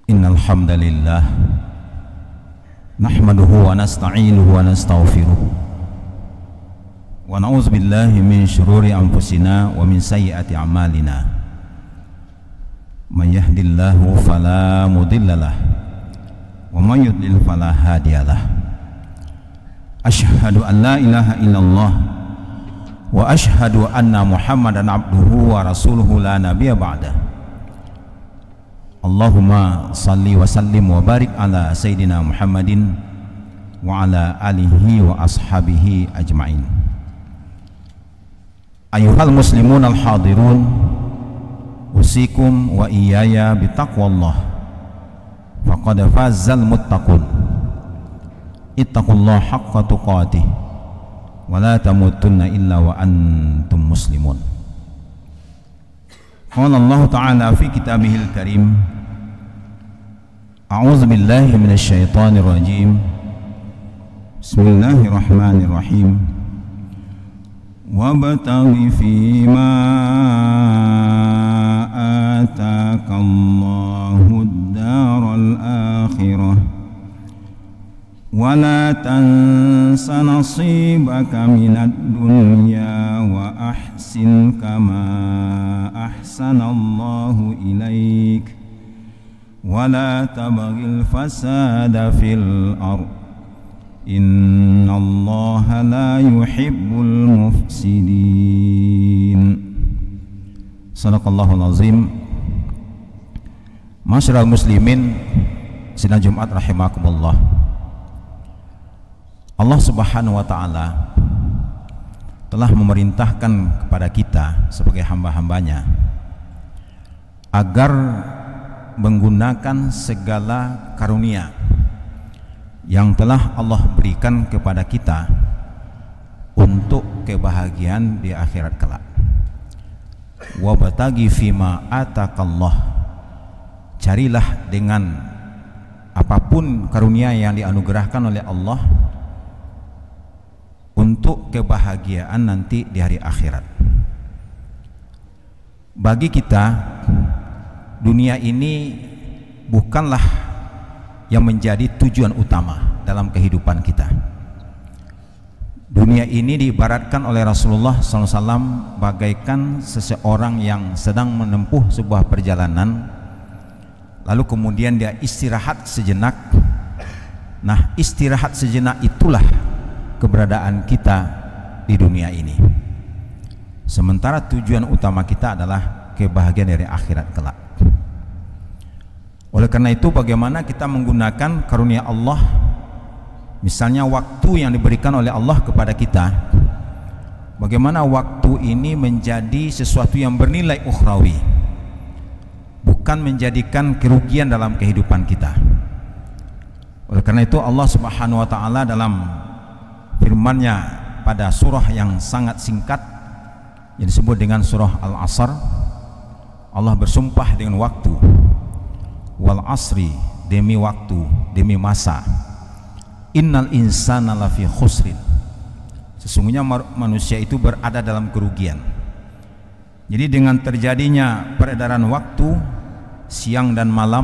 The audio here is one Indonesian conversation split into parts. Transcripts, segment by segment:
Innal hamdalillah nahmaduhu wa nasta'inuhu wa nastaghfiruh wa na'udzu billahi min shururi anfusina wa min sayyiati a'malina. May yahdihillahu fala mudhillalah wa may yudlil fala hadiyalah. Asyhadu an la ilaha illallah wa asyhadu anna Muhammadan abduhu wa rasuluhu la nabiyya ba'dah. Allahumma salli wa sallim wa barik ala Sayyidina Muhammadin wa ala alihi wa ashabihi ajma'in. Ayuhal muslimun al-hadirun, usikum wa iyaya bitaqwallah faqad fazal muttaqun. Ittaqullah haqqa tuqatih wa la tamutunna illa wa antum muslimun. Qala Allah Ta'ala fi kitabihil karim, A'udzu billahi minasy syaithanir rajim. Bismillahirrahmanirrahim. Wabtaghi fima ataakallahu ad-daral akhirah wa la tansa nasibaka minad dunya wa ahsin kama ahsanallahu ilaik wa la tabghil fasada fil ardh innallaha la yuhibbul mufsidin. Shadaqallahul azim. Masyarul muslimin sidang Jumat rahimakumullah. Allah Subhanahu wa ta'ala telah memerintahkan kepada kita sebagai hamba-hambanya agar menggunakan segala karunia yang telah Allah berikan kepada kita untuk kebahagiaan di akhirat kelak. Wabtaghi fima atakallah, carilah dengan apapun karunia yang dianugerahkan oleh Allah untuk kebahagiaan nanti di hari akhirat. Bagi kita, dunia ini bukanlah yang menjadi tujuan utama dalam kehidupan kita. Dunia ini diibaratkan oleh Rasulullah SAW bagaikan seseorang yang sedang menempuh sebuah perjalanan, lalu kemudian dia istirahat sejenak. Nah, istirahat sejenak itulah keberadaan kita di dunia ini. Sementara tujuan utama kita adalah kebahagiaan dari akhirat kelak. Oleh karena itu, bagaimana kita menggunakan karunia Allah, misalnya waktu yang diberikan oleh Allah kepada kita, bagaimana waktu ini menjadi sesuatu yang bernilai ukhrawi, bukan menjadikan kerugian dalam kehidupan kita. Oleh karena itu, Allah Subhanahu wa ta'ala dalam firman-Nya pada surah yang sangat singkat yang disebut dengan surah Al-Asr, Allah bersumpah dengan waktu. Wal asri, demi waktu, demi masa. Innal insana lafi khusrin, sesungguhnya manusia itu berada dalam kerugian. Jadi dengan terjadinya peredaran waktu siang dan malam,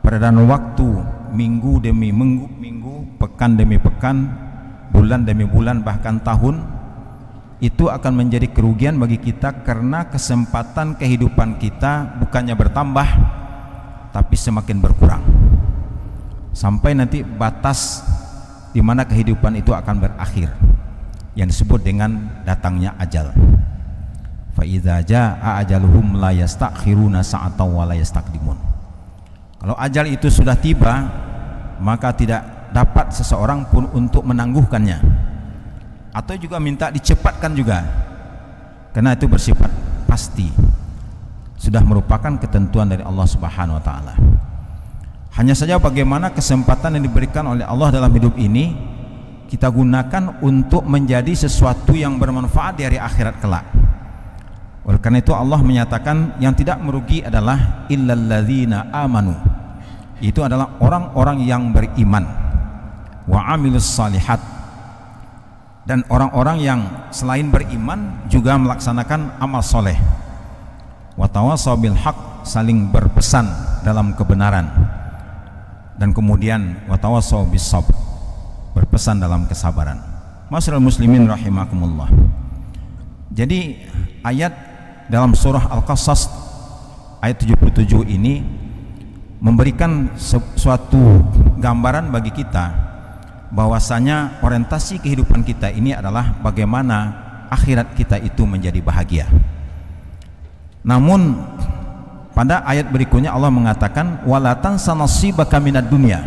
peredaran waktu minggu demi minggu, pekan demi pekan, bulan demi bulan, bahkan tahun, itu akan menjadi kerugian bagi kita karena kesempatan kehidupan kita bukannya bertambah tapi semakin berkurang, sampai nanti batas di mana kehidupan itu akan berakhir, yang disebut dengan datangnya ajal. Fa idza jaa ajaluhum la yastakhiruna sa'atan wa la yastaqdimun. Kalau ajal itu sudah tiba, maka tidak dapat seseorang pun untuk menangguhkannya atau juga minta dicepatkan juga, karena itu bersifat pasti, sudah merupakan ketentuan dari Allah Subhanahu wa ta'ala. Hanya saja bagaimana kesempatan yang diberikan oleh Allah dalam hidup ini kita gunakan untuk menjadi sesuatu yang bermanfaat di hari akhirat kelak. Oleh karena itu Allah menyatakan yang tidak merugi adalah illalladzina amanu, itu adalah orang-orang yang beriman, wa amilus salihat, dan orang-orang yang selain beriman juga melaksanakan amal soleh, wa tawasaw bil haq, saling berpesan dalam kebenaran, dan kemudian watawassaw bis sabr, berpesan dalam kesabaran. Ma'asyiral muslimin rahimakumullah. Jadi ayat dalam surah Al-Qasas ayat 77 ini memberikan suatu gambaran bagi kita bahwasanya orientasi kehidupan kita ini adalah bagaimana akhirat kita itu menjadi bahagia. Namun pada ayat berikutnya Allah mengatakan wala tansa nasibaka minad dunya,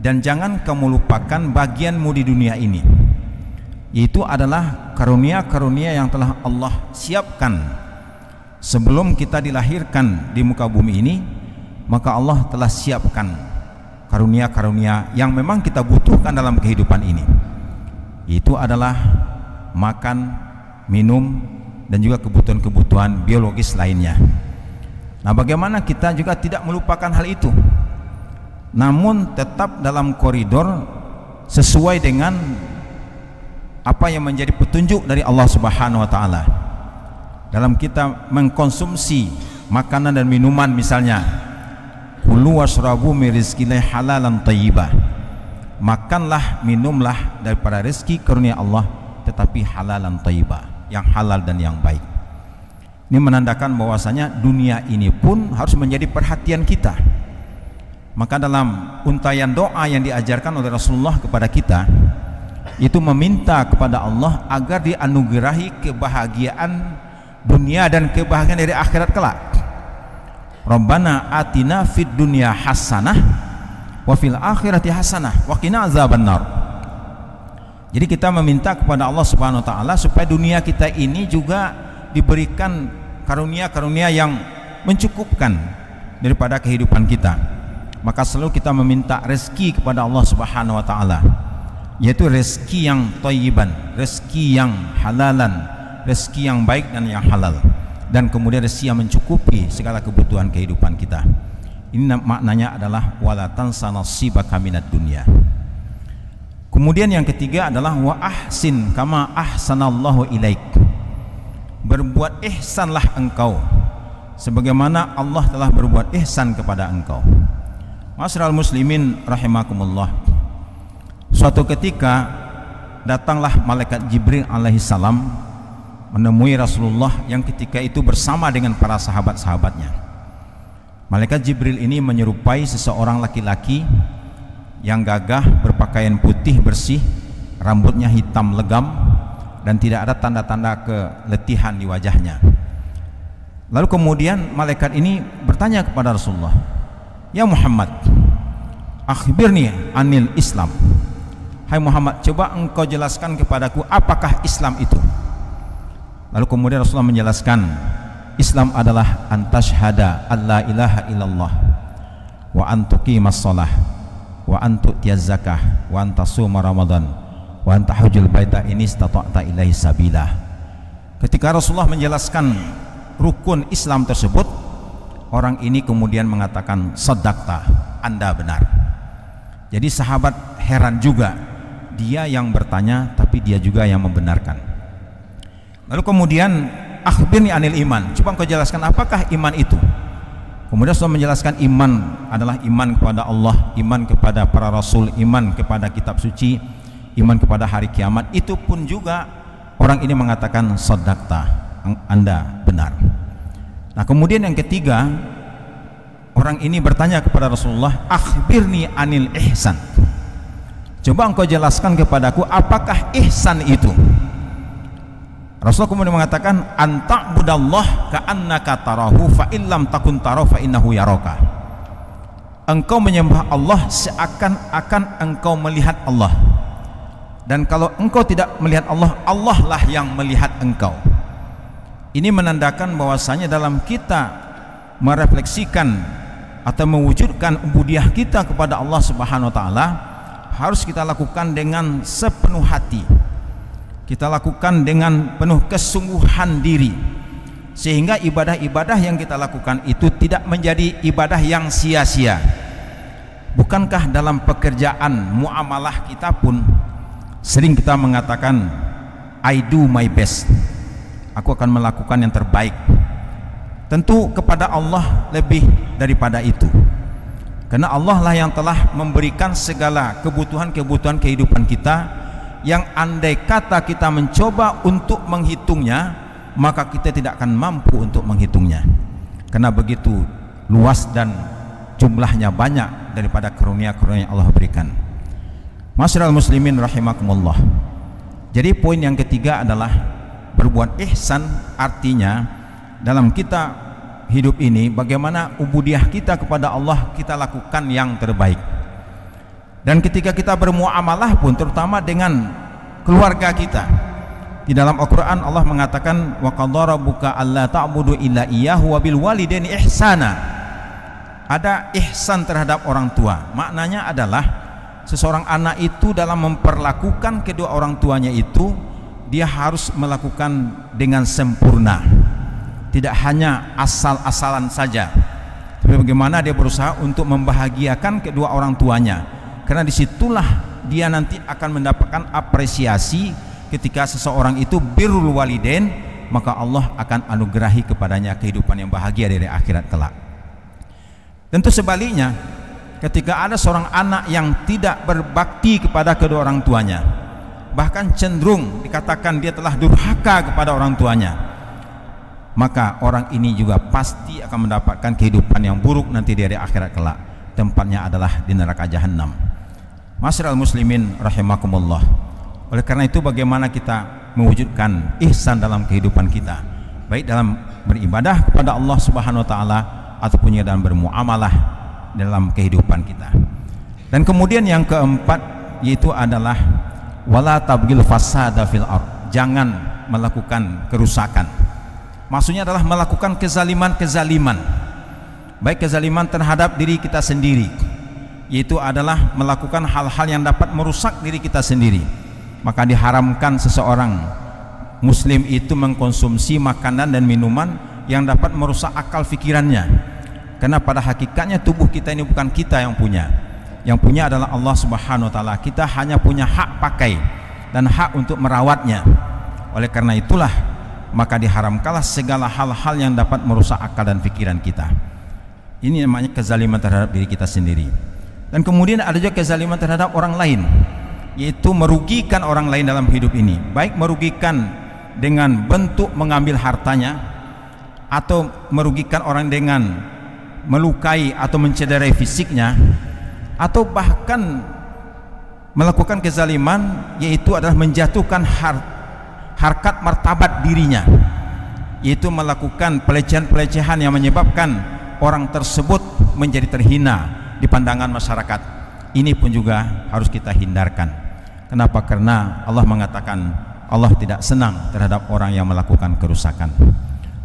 dan jangan kamu lupakan bagianmu di dunia ini, yaitu adalah karunia-karunia yang telah Allah siapkan sebelum kita dilahirkan di muka bumi ini. Maka Allah telah siapkan karunia-karunia yang memang kita butuhkan dalam kehidupan ini, itu adalah makan, minum, dan juga kebutuhan-kebutuhan biologis lainnya. Nah, bagaimana kita juga tidak melupakan hal itu, namun tetap dalam koridor sesuai dengan apa yang menjadi petunjuk dari Allah Subhanahu wa taala. Dalam kita mengkonsumsi makanan dan minuman, misalnya kulu washrabu min rizqillahi halalan thayyibah, makanlah, minumlah daripada rezeki karunia Allah, tetapi halalan thayyibah, yang halal dan yang baik. Ini menandakan bahwasanya dunia ini pun harus menjadi perhatian kita. Maka dalam untayan doa yang diajarkan oleh Rasulullah kepada kita, itu meminta kepada Allah agar dianugerahi kebahagiaan dunia dan kebahagiaan dari akhirat kelak. Rabbana atina fid dunya hasanah wa fil akhirati hasanah wa qina azabannar. Jadi kita meminta kepada Allah Subhanahu wa taala supaya dunia kita ini juga diberikan karunia-karunia yang mencukupkan daripada kehidupan kita. Maka selalu kita meminta rezeki kepada Allah Subhanahu wa taala, yaitu rezeki yang thayyiban, rezeki yang halalan, rezeki yang baik dan yang halal, dan kemudian rezeki yang mencukupi segala kebutuhan kehidupan kita. Ini maknanya adalah wala tansa nasibaka minad dunya. Kemudian yang ketiga adalah wa ahsin kama ahsanallahu ilaik, berbuat ihsanlah engkau sebagaimana Allah telah berbuat ihsan kepada engkau. Ma'asyiral muslimin rahimakumullah. Suatu ketika datanglah malaikat Jibril alaihissalam menemui Rasulullah yang ketika itu bersama dengan para sahabat-sahabatnya. Malaikat Jibril ini menyerupai seseorang laki-laki yang gagah, berpakaian putih bersih, rambutnya hitam legam, dan tidak ada tanda-tanda keletihan di wajahnya. Lalu kemudian malaikat ini bertanya kepada Rasulullah, "Ya Muhammad, akhbirni anil Islam." Hai Muhammad, coba engkau jelaskan kepadaku apakah Islam itu. Lalu kemudian Rasulullah menjelaskan, Islam adalah antashhada alla ilaha illallah wa antuqimas shalah wa antutiyaz zakah wa antasuma ramadan wa antahujul baita in istata'ta ilaihi sabila. Ketika Rasulullah menjelaskan rukun Islam tersebut, orang ini kemudian mengatakan, "Shadaqta, Anda benar." Jadi sahabat heran juga, dia yang bertanya tapi dia juga yang membenarkan. Lalu kemudian akhbirni anil iman, coba engkau jelaskan apakah iman itu. Kemudian Rasulullah menjelaskan iman adalah iman kepada Allah, iman kepada para rasul, iman kepada kitab suci, iman kepada hari kiamat. Itu pun juga orang ini mengatakan shadaqta, Anda benar. Nah kemudian yang ketiga, orang ini bertanya kepada Rasulullah, akhbirni anil ihsan, coba engkau jelaskan kepadaku apakah ihsan itu. Rasulullah kemudian mengatakan, anta'budallah ka'annaka tarahu fa illam takun tarahu fa innahu yaraka. Engkau menyembah Allah seakan-akan engkau melihat Allah, dan kalau engkau tidak melihat Allah, Allah lah yang melihat engkau. Ini menandakan bahwasanya dalam kita merefleksikan atau mewujudkan ubudiyah kita kepada Allah Subhanahu wa taala, harus kita lakukan dengan sepenuh hati, kita lakukan dengan penuh kesungguhan diri, sehingga ibadah-ibadah yang kita lakukan itu tidak menjadi ibadah yang sia-sia. Bukankah dalam pekerjaan muamalah kita pun sering kita mengatakan, I do my best, aku akan melakukan yang terbaik. Tentu kepada Allah lebih daripada itu, karena Allah lah yang telah memberikan segala kebutuhan-kebutuhan kehidupan kita, yang andai kata kita mencoba untuk menghitungnya, maka kita tidak akan mampu untuk menghitungnya, karena begitu luas dan jumlahnya banyak daripada karunia-karunia yang Allah berikan. Masyiral muslimin rahimakumullah. Jadi poin yang ketiga adalah berbuat ihsan, artinya dalam kita hidup ini bagaimana ubudiah kita kepada Allah kita lakukan yang terbaik. Dan ketika kita bermuamalah pun, terutama dengan keluarga kita, di dalam Al-Quran Allah mengatakan wa qadara rabbuka alla ta'budu illa iyyahu wa bil walidaini ihsana. Ada ihsan terhadap orang tua, maknanya adalah seseorang anak itu dalam memperlakukan kedua orang tuanya itu, dia harus melakukan dengan sempurna, tidak hanya asal-asalan saja, tapi bagaimana dia berusaha untuk membahagiakan kedua orang tuanya, karena disitulah dia nanti akan mendapatkan apresiasi. Ketika seseorang itu birrul walidain, maka Allah akan anugerahi kepadanya kehidupan yang bahagia dari akhirat kelak. Tentu sebaliknya, ketika ada seorang anak yang tidak berbakti kepada kedua orang tuanya, bahkan cenderung dikatakan dia telah durhaka kepada orang tuanya, maka orang ini juga pasti akan mendapatkan kehidupan yang buruk nanti dari akhirat kelak. Tempatnya adalah di neraka jahanam. Masyiral muslimin rahimakumullah. Oleh karena itu, bagaimana kita mewujudkan ihsan dalam kehidupan kita, baik dalam beribadah kepada Allah Subhanahu wa taala ataupun dalam bermuamalah dalam kehidupan kita. Dan kemudian yang keempat yaitu adalah wala tabghil fasada fil ard. Jangan melakukan kerusakan. Maksudnya adalah melakukan kezaliman-kezaliman, baik kezaliman terhadap diri kita sendiri, yaitu adalah melakukan hal-hal yang dapat merusak diri kita sendiri. Maka diharamkan seseorang muslim itu mengkonsumsi makanan dan minuman yang dapat merusak akal fikirannya, karena pada hakikatnya tubuh kita ini bukan kita yang punya. Yang punya adalah Allah Subhanahu wa taala. Kita hanya punya hak pakai dan hak untuk merawatnya. Oleh karena itulah maka diharamkanlah segala hal-hal yang dapat merusak akal dan pikiran kita. Ini namanya kezaliman terhadap diri kita sendiri. Dan kemudian ada juga kezaliman terhadap orang lain, yaitu merugikan orang lain dalam hidup ini, baik merugikan dengan bentuk mengambil hartanya, atau merugikan orang dengan melukai atau mencederai fisiknya, atau bahkan melakukan kezaliman yaitu adalah menjatuhkan harkat martabat dirinya, yaitu melakukan pelecehan-pelecehan yang menyebabkan orang tersebut menjadi terhina di pandangan masyarakat. Ini pun juga harus kita hindarkan. Kenapa? Karena Allah mengatakan Allah tidak senang terhadap orang yang melakukan kerusakan.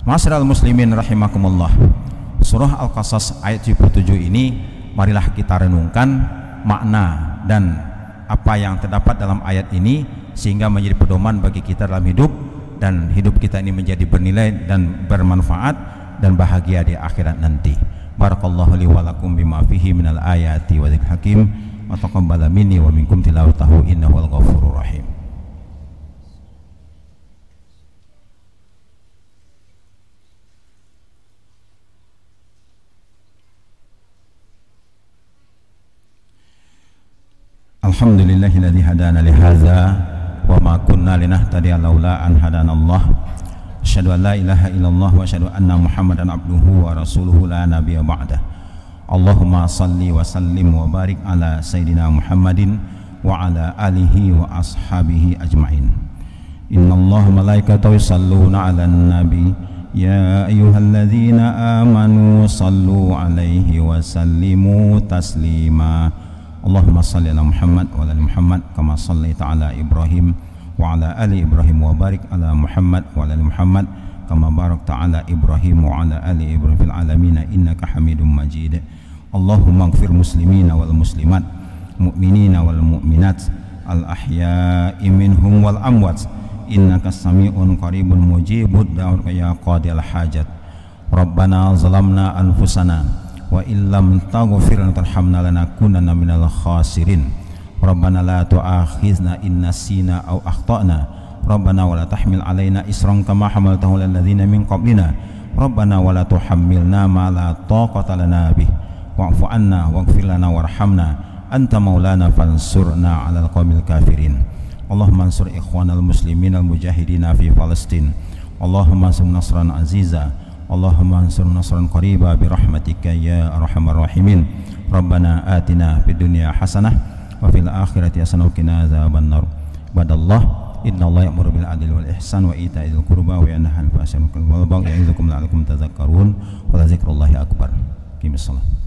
Masyiral muslimin rahimakumullah. Surah Al-Qasas ayat 77 ini marilah kita renungkan makna dan apa yang terdapat dalam ayat ini, sehingga menjadi pedoman bagi kita dalam hidup, dan hidup kita ini menjadi bernilai dan bermanfaat dan bahagia di akhirat nanti. Barakallahu li wa lakum bima fihi minal ayati wa dzikril hakim wa taqabbala minni wa minkum tilawatahu innahu al-ghafurur rahim. Alhamdulillahilladzi hadana li hadza wa ma kunna linahtadiya laula an hadanallah. Asyhadu an la ilaha illallah wa asyhadu anna Muhammadan abduhu wa rasuluhu la nabiyya ba'dah. Allahumma salli wa sallim wa barik ala sayyidina Muhammadin wa ala alihi wa ashabihi ajma'in. Innallaha malaikatahu yusalluna 'alan nabi ya ayyuhalladzina amanu sallu 'alaihi wa sallimu taslima. Allahumma salli ala Muhammad wa ala Muhammad kama sallaita ala Ibrahim wa ala ali Ibrahim wa barik ala Muhammad wa ala Muhammad kama barakta ala Ibrahim wa ala ali Ibrahim fil alamin innaka Hamidum Majid. Allahumma ighfir muslimina wal muslimat, mu'minina wal mu'minat, al ahya'i minhum wal amwat, innaka sami'un qaribun mujibud da'wat ya qadil hajat. Rabbana zalamna anfusana wa illam taghfir lana tarhamna lanakunanna minal khasirin. Rabbana la tu'akhizna in nasina aw akhtana. Rabbana wa la tahmil alaina isran kama hamaltahu alal ladzina min qablina. Rabbana wa la tuhammilna ma la taqata lana bih wa'fu anna waghfir lana warhamna anta maulana fansurna 'alal qaumil kafirin. Allahumma ansur ikhwanal muslimin al mujahidina fi Palestin. Allahumma ansur nasran aziza, Allahumma ansur nasran qariba bi rahmatika ya arhamar rahimin. Rabbana atina fid dunya hasanah wa fil akhirati hasanah wa qina adzabannar. Badallah innallaha ya'muru bil adli wal ihsan wa ita'i dzil qurba wa yanha 'anil fahsya'i wal munkari wal baghi ya'izukum la'allakum tadhakkarun wa la dzikrullahi akbar. Qimis shalah.